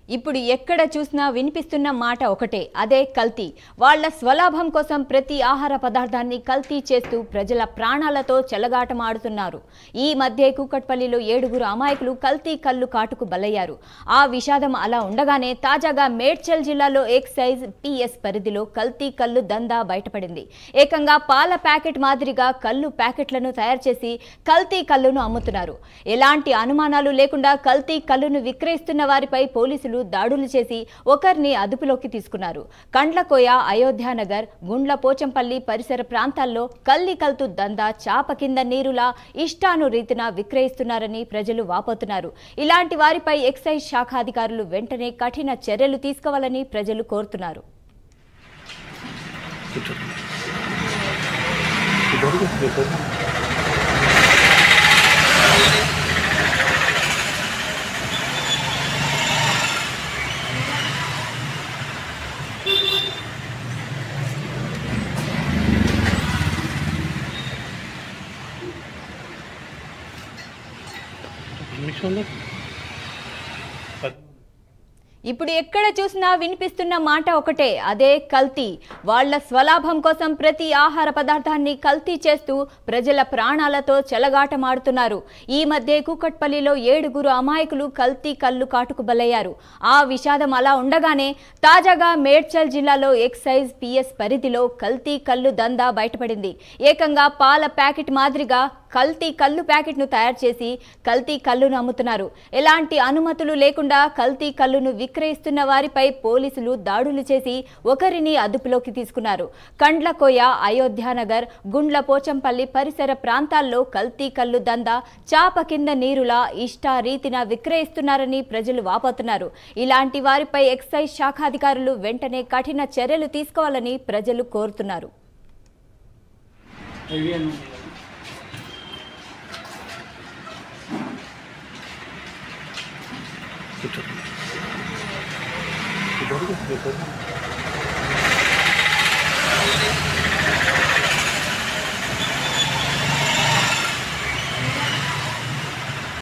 ఇప్పుడు ఎక్కడ చూసినా వినిపిస్తున్న మాట ఒకటే, అదే కల్తీ. వాళ్ళ స్వలాభం కోసం ప్రతి ఆహార పదార్థాన్ని కల్తీ చేస్తూ ప్రజల ప్రాణాలతో చెలగాటమాడుతున్నారు. ఈ మధ్య కూకట్పల్లిలో 7 అమాయకులు కల్తీ కల్లు కాటుకు బలయ్యారు. ఆ విషాదం అలా ఉండగానే తాజాగా మేడ్చల్ జిల్లాలో ఎక్సైజ్ పిఎస్ పరిధిలో కల్తీ కల్లు దందా బయటపడింది. ఏకంగా పాల ప్యాకెట్ మాదిరిగా కల్లు ప్యాకెట్లను తయారు చేసి కల్తీ కల్లును అమ్ముతున్నారు. ఎలాంటి అనుమానాలు లేకుండా కల్తీ కల్లును విక్రయిస్తున్న వారిపై పోలీసులు దాడులు చేసి ఒకరిని అదుపులోకి తీసుకున్నారు. కండ్లకోయ, అయోధ్యానగర్, గుండ్ల పోచంపల్లి పరిసర ప్రాంతాల్లో కల్లి కల్తు దందా చాప కింద నీరులా ఇష్టానురీతిన విక్రయిస్తున్నారని ప్రజలు వాపోతున్నారు. ఇలాంటి వారిపై ఎక్సైజ్ శాఖ అధికారులు వెంటనే కఠిన చర్యలు తీసుకోవాలని ప్రజలు కోరుతున్నారు. ఇప్పుడు ఎక్కడ చూసినా వినిపిస్తున్న మాట ఒకటే, అదే కల్తీ. వాళ్ళ స్వలాభం కోసం ప్రతి ఆహార పదార్థాన్ని కల్తీ చేస్తూ ప్రజల ప్రాణాలతో చెలగాటమాడుతున్నారు. ఈ మధ్య కూకట్పల్లిలో 7 అమాయకులు కల్తీ కల్లు కాటుకు బలయ్యారు. ఆ విషాదం అలా ఉండగానే తాజాగా మేడ్చల్ జిల్లాలో ఎక్సైజ్ పిఎస్ పరిధిలో కల్తీ కల్లు దందా బయటపడింది. ఏకంగా పాల ప్యాకెట్ మాదిరిగా కల్తీ కల్లు ప్యాకెట్ను తయారు చేసి కల్తీ కల్లును అమ్ముతున్నారు. ఎలాంటి అనుమతులు లేకుండా కల్తీ కల్లును విక్రయిస్తున్న వారిపై పోలీసులు దాడులు చేసి ఒకరిని అదుపులోకి తీసుకున్నారు. కండ్లకోయ, అయోధ్యానగర్, గుండ్ల పోచంపల్లి పరిసర ప్రాంతాల్లో కల్తీ కల్లు దందా చాప కింద నీరులా ఇష్టారీతిన విక్రయిస్తున్నారని ప్రజలు వాపోతున్నారు. ఇలాంటి వారిపై ఎక్సైజ్ శాఖాధికారులు వెంటనే కఠిన చర్యలు తీసుకోవాలని ప్రజలు కోరుతున్నారు. Itu baru